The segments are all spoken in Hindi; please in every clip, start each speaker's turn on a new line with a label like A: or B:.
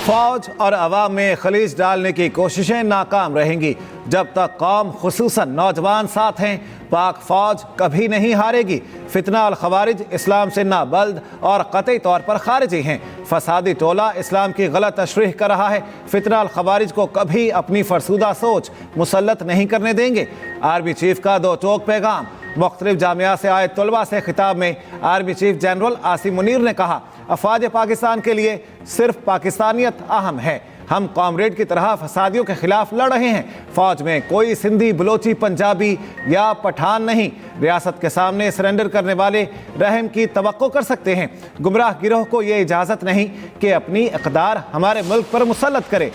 A: फौज और अवाम में खलीज डालने की कोशिशें नाकाम रहेंगी। जब तक कौम खुसूसन नौजवान साथ हैं, पाक फौज कभी नहीं हारेगी। फितना अल खवारिज इस्लाम से नाबल्द और कतई तौर पर खारिजी हैं। फसादी टोला इस्लाम की गलत तशरीह कर रहा है। फितना अल खवारिज को कभी अपनी फरसूदा सोच मुसल्लत नहीं करने देंगे। आर्मी चीफ का दो टोक पैगाम। मुख्तलिफ जामिया से आए तलबा से खिताब में army chief general Asim Munir ने कहा, अफवाज पाकिस्तान के लिए सिर्फ पाकिस्तानियत अहम है। हम कॉमरेड की तरह फसादियों के खिलाफ लड़ रहे हैं। फौज में कोई सिंधी, बलोची, पंजाबी या पठान नहीं। रियासत के सामने सरेंडर करने वाले रहम की तवक्को कर सकते हैं। गुमराह गिरोह को ये इजाज़त नहीं कि अपनी इक़दार हमारे मुल्क पर मुसल्लत करे।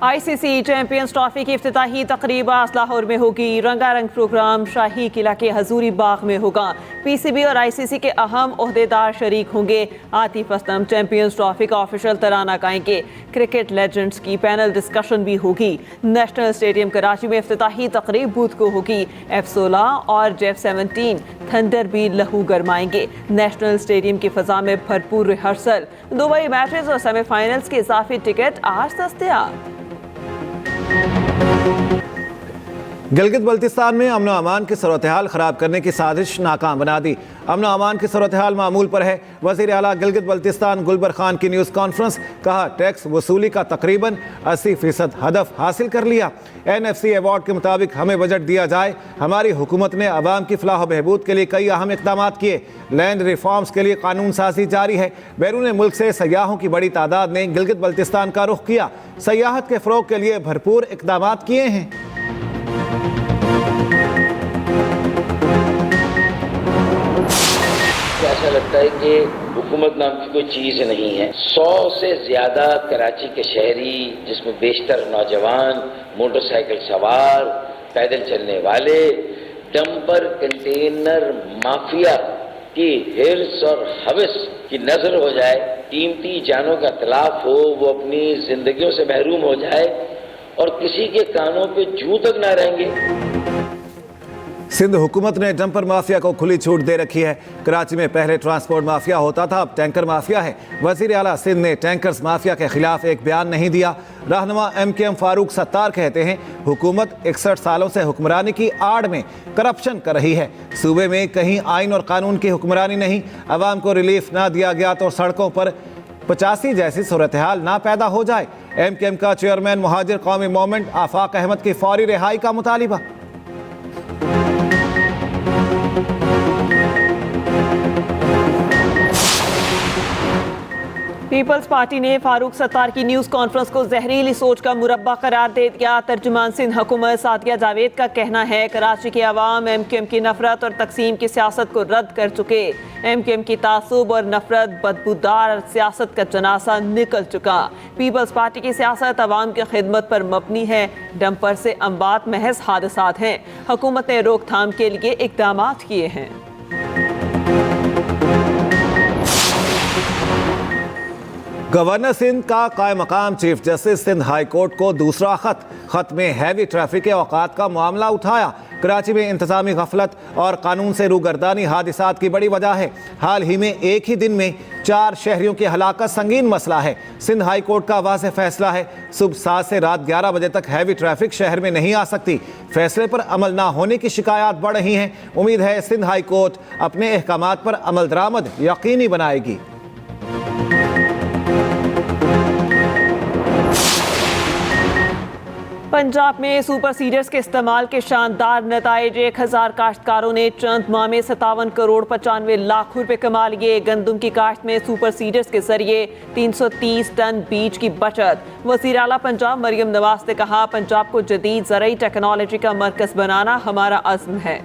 B: ICC चैंपियंस ट्रॉफी की इफ्तिताही तकरीब आज लाहौर में होगी। रंगारंग प्रोग्राम शाही किला के हजूरी बाग में होगा। PCB और ICC के अहम ओहदेदार शरीक होंगे। आतिफ असलम चैंपियंस ट्रॉफी का ऑफिशियल तराना गाएंगे। क्रिकेट लेजेंड्स की पैनल डिस्कशन भी होगी। नेशनल स्टेडियम कराची में इफ्तिताही तकरीब बुध को होगी। F-16 और J-17 थंडर भी लहू गरमाएंगे। नेशनल स्टेडियम की फजा में भरपूर रिहर्सल। दुबई मैचेस और सेमीफाइनल्स के इजाफी टिकट आज दस्तयाब।
A: गिलगित बल्तिस्तान में अमन अमान की सूरत हाल ख़राब करने की साजिश नाकाम बना दी। अमन अमान की सूरत हाल मामूल पर है। वज़ीर आला गिलगित बल्तिस्तान गुलबर खान की न्यूज़ कॉन्फ्रेंस। कहा, टैक्स वसूली का तकरीबन 80% हदफ हासिल कर लिया। NFC अवार्ड के मुताबिक हमें बजट दिया जाए। हमारी हुकूमत ने अवाम की फलाह बहबूद के लिए कई अहम इक़दाम किए। लैंड रिफॉर्म्स के लिए कानून साजी जारी है। बैरून मुल्क से सयाहों की बड़ी तादाद ने गिलगित बल्तिस्तान का रुख किया। सयाहत के फ़रोग के लिए भरपूर इक़दाम किए हैं।
C: ऐसा लगता है कि हुकूमत नाम की कोई चीज़ नहीं है। 100 से ज़्यादा कराची के शहरी, जिसमें बेशतर नौजवान, मोटरसाइकिल सवार, पैदल चलने वाले, डंपर कंटेनर माफिया की हिर्स और हवस की नजर हो जाए, कीमती जानों का तलाफ हो, वो अपनी जिंदगियों से महरूम हो जाए और किसी के कानों पे जूं तक ना रहेंगे।
A: सिंध हुकूमत ने डंपर माफिया को खुली छूट दे रखी है। कराची में पहले ट्रांसपोर्ट माफिया होता था, अब टैंकर माफिया है। वज़ीर आला सिंध ने टैंकर्स माफिया के खिलाफ एक बयान नहीं दिया। रहनुमा MKM फारूक सत्तार कहते हैं, हुकूमत 61 सालों से हुक्मरानी की आड़ में करप्शन कर रही है। सूबे में कहीं आइन और कानून की हुक्मरानी नहीं। अवाम को रिलीफ ना दिया गया तो सड़कों पर 85 जैसी सूरत हाल ना पैदा हो जाए। MKM का चेयरमैन मुहाजिर कौमी मूवमेंट आफाक अहमद की फौरी रिहाई का मुतालिबा।
B: पीपल्स पार्टी ने फारूक सत्तार की न्यूज़ कॉन्फ्रेंस को जहरीली सोच का मुरब्बा करार दे दिया। तर्जुमान सिंध हुकूमत सादिया जावेद का कहना है, कराची के अवाम MKM की नफरत और तकसीम की सियासत को रद्द कर चुके। MKM की तासुब और नफरत बदबूदार सियासत का जनासा निकल चुका। पीपल्स पार्टी की सियासत अवाम की खिदमत पर मबनी है। डंपर से अम्बात महज हादसात हैं। हुकूमत ने रोकथाम के लिए इकदाम किए हैं।
A: गवर्नर सिंध का कायम मकाम chief justice Sindh high court को दूसरा खत में हैवी ट्रैफिक के औकात का मामला उठाया। कराची में इंतजामी गफलत और कानून से रूगर्दानी हादिसात की बड़ी वजह है। हाल ही में एक ही दिन में 4 शहरियों की हलाकत संगीन मसला है। सिंध हाई कोर्ट का वाज़ेह फैसला है, सुबह 7 से रात 11 बजे तक हैवी ट्रैफिक शहर में नहीं आ सकती। फैसले पर अमल ना होने की शिकायत बढ़ रही हैं। उम्मीद है सिंध हाई कोर्ट अपने अहकामात पर अमल दरामद यकीनी बनाएगी।
B: पंजाब में सुपर सीडर्स के इस्तेमाल के शानदार नताइज। 1000 काश्तकारों ने चंद माह में 57 करोड़ 95 लाख रुपए कमा लिए। गंदम की काश्त में सुपर सीडर्स के जरिए 330 टन बीज की बचत। वज़ीर आला पंजाब मरियम नवाज ने कहा, पंजाब को जदीद ज़राई टेक्नोलॉजी का मरकज बनाना हमारा अज़्म है।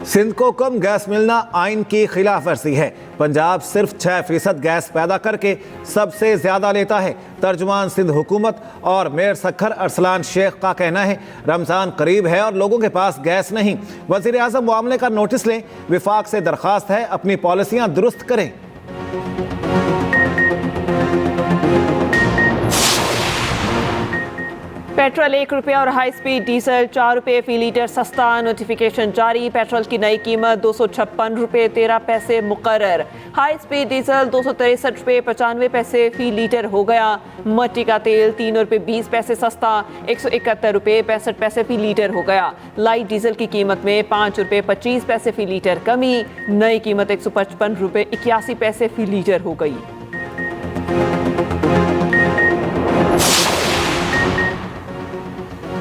A: सिंध को कम गैस मिलना आइन की खिलाफ वर्जी है। पंजाब सिर्फ 6% गैस पैदा करके सबसे ज्यादा लेता है। तर्जुमान सिंध हुकूमत और मेयर सखर अरसलान शेख का कहना है, रमजान करीब है और लोगों के पास गैस नहीं। वज़ीर आज़म मामले का नोटिस लें। विफाक से दरख्वास्त है, अपनी पॉलिसियां दुरुस्त करें।
B: पेट्रोल 1 रुपया और हाई स्पीड डीजल 4 रुपये फी लीटर सस्ता। नोटिफिकेशन जारी। पेट्रोल की नई कीमत 256 रुपये 13 पैसे मुकर्रर। हाई स्पीड डीजल 263 रुपये 95 पैसे फी लीटर हो गया। मट्टी का तेल 3 रुपये 20 पैसे सस्ता 171 रुपये 65 पैसे फी लीटर हो गया। लाइट डीजल की कीमत में 5 रुपये 25 पैसे फी लीटर कमी। नई कीमत 155 रुपये 81 पैसे फी लीटर हो गई।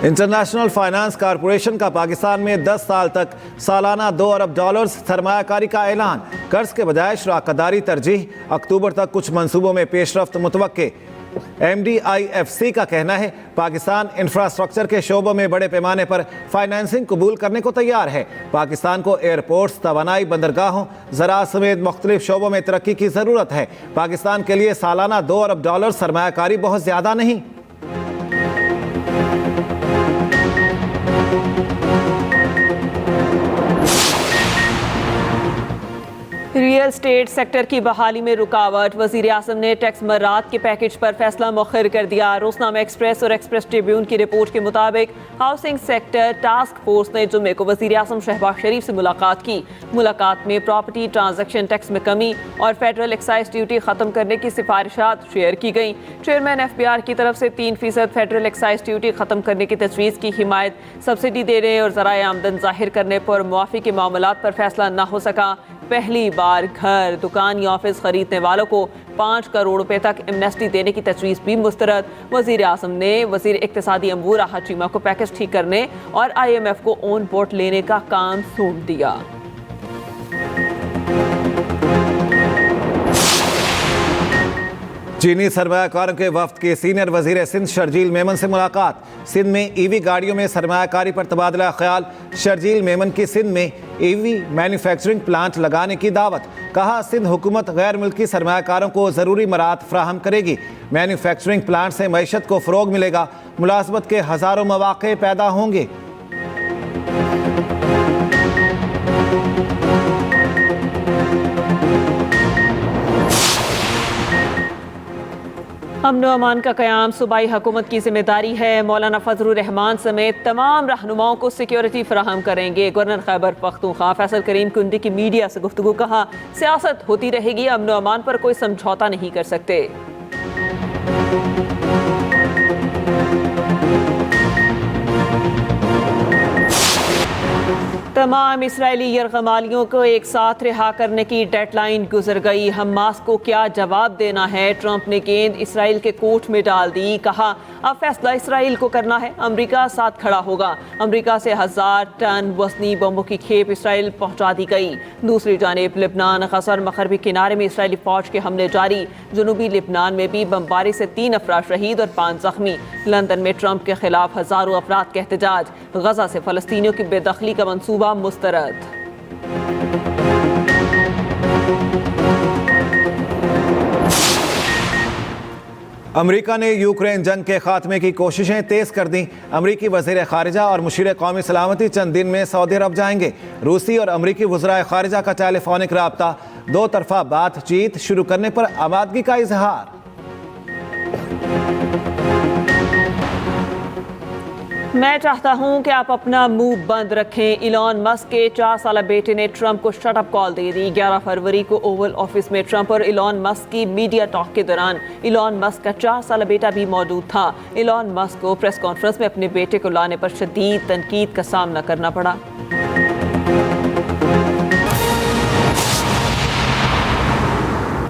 A: इंटरनेशनल फाइनेंस कॉरपोरेशन का पाकिस्तान में 10 साल तक सालाना $2 अरब सरमायाकारी का ऐलान। कर्ज के बजाय शराकतदारी तरजीह। अक्टूबर तक कुछ मंसूबों में पेशरफ्त मुतवक्के। MDIFC का कहना है पाकिस्तान इंफ्रास्ट्रक्चर के शोबों में बड़े पैमाने पर फाइनेंसिंग कबूल करने को तैयार है। पाकिस्तान को एयरपोर्ट्स, तवानाई, बंदरगाहों, ज़राअत समेत मुख्तलिफ शोबों में तरक्की की ज़रूरत है। पाकिस्तान के लिए सालाना $2 अरब सरमायाकारी बहुत ज़्यादा नहीं।
B: रियल स्टेट सेक्टर की बहाली में रुकावट। वज़ीर आज़म ने टैक्स मर्रात के पैकेज पर फैसला मुखर कर दिया। रोज़नामा एक्सप्रेस और एक्सप्रेस ट्रिब्यून की रिपोर्ट के मुताबिक हाउसिंग सेक्टर टास्क फोर्स ने जुम्मे को वज़ीर आज़म शहबाज शरीफ से मुलाकात की। मुलाकात में प्रॉपर्टी ट्रांजैक्शन टैक्स में कमी और फेडरल एक्साइज ड्यूटी ख़त्म करने की सिफारिशात शेयर की गई। चेयरमैन FBR की तरफ से 3% फेडरल एक्साइज ड्यूटी ख़त्म करने की तजवीज़ की हिमायत। सब्सिडी देने और ज़राए आमदन ज़ाहिर करने पर मुआफ़ी के मामलात पर फैसला न हो सका। पहली बार घर, दुकान या ऑफिस खरीदने वालों को 5 करोड़ रुपए तक एमनेस्टी देने की तजवीज़ भी मुस्तरद। वज़ीर आज़म ने वज़ीर इक़्तिसादी अमूर राहत चीमा को पैकेज ठीक करने और IMF को ऑन बोर्ड लेने का काम सौंप दिया।
A: चीनी सरमायाकारों के वफ्द के सीनियर वजीर सिंध शर्जील मेमन से मुलाकात। सिंध में EV गाड़ियों में सरमायाकारी पर तबादला ख्याल। शर्जील मेमन की सिंध में EV मैन्युफैक्चरिंग प्लांट लगाने की दावत। कहा सिंध हुकूमत गैर मुल्की सरमायाकारों को ज़रूरी मराहत फ्राहम करेगी। मैन्युफैक्चरिंग प्लांट से मईशत को फ़रोग मिलेगा। मुलाजमत के हज़ारों मौक़े पैदा होंगे।
B: अमन अमान का क़याम सूबाई हुकूमत की जिम्मेदारी है। मौलाना फजलुर रहमान समेत तमाम रहनुमाओं को सिक्योरिटी फराहम करेंगे। गवर्नर खैबर पख्तूनख्वा फैसल करीम कुंडी की मीडिया से गुफ्तगू। कहा सियासत होती रहेगी, अमन अमान पर कोई समझौता नहीं कर सकते। तमाम इस्राएली यरगमालियों को एक साथ रिहा करने की डेडलाइन गुजर गई। हमास को क्या जवाब देना है? ट्रंप ने गेंद इसराइल के कोर्ट में डाल दी। कहा अब फैसला इसराइल को करना है, अमेरिका साथ खड़ा होगा। अमेरिका से 1000 टन वज़नी बमों की खेप इसराइल पहुंचा दी गई। दूसरी जानिब लिबनान, गज़ा और मगरबी किनारे में इसराइली फौज के हमले जारी। जनूबी लिबनान में भी बमबारी से 3 अफराद शहीद और 5 जख्मी। लंदन में ट्रंप के खिलाफ हज़ारों अफराद का एहतजाज। गज़ा से फ़लस्तीनियों की बेदखली का मंसूबा मुस्तरद।
A: अमेरिका ने यूक्रेन जंग के खात्मे की कोशिशें तेज कर दी। अमेरिकी वज़ीर ख़ारिजा और मुशीर कौमी सलामती चंद दिन में सऊदी अरब जाएंगे। रूसी और अमेरिकी वज़राए ख़ारिजा का टेलीफोनिक रब्ता। 2 तरफ़ा बातचीत शुरू करने पर आमादगी का इजहार।
B: मैं चाहता हूं कि आप अपना मुंह बंद रखें। इलॉन मस्क के 4 साला बेटे ने ट्रंप को शटअप कॉल दे दी। 11 फरवरी को ओवल ऑफिस में ट्रंप और इलॉन मस्क की मीडिया टॉक के दौरान इलॉन मस्क का 4 साला बेटा भी मौजूद था। इलॉन मस्क को प्रेस कॉन्फ्रेंस में अपने बेटे को लाने पर शदीद तनकीद का सामना करना पड़ा।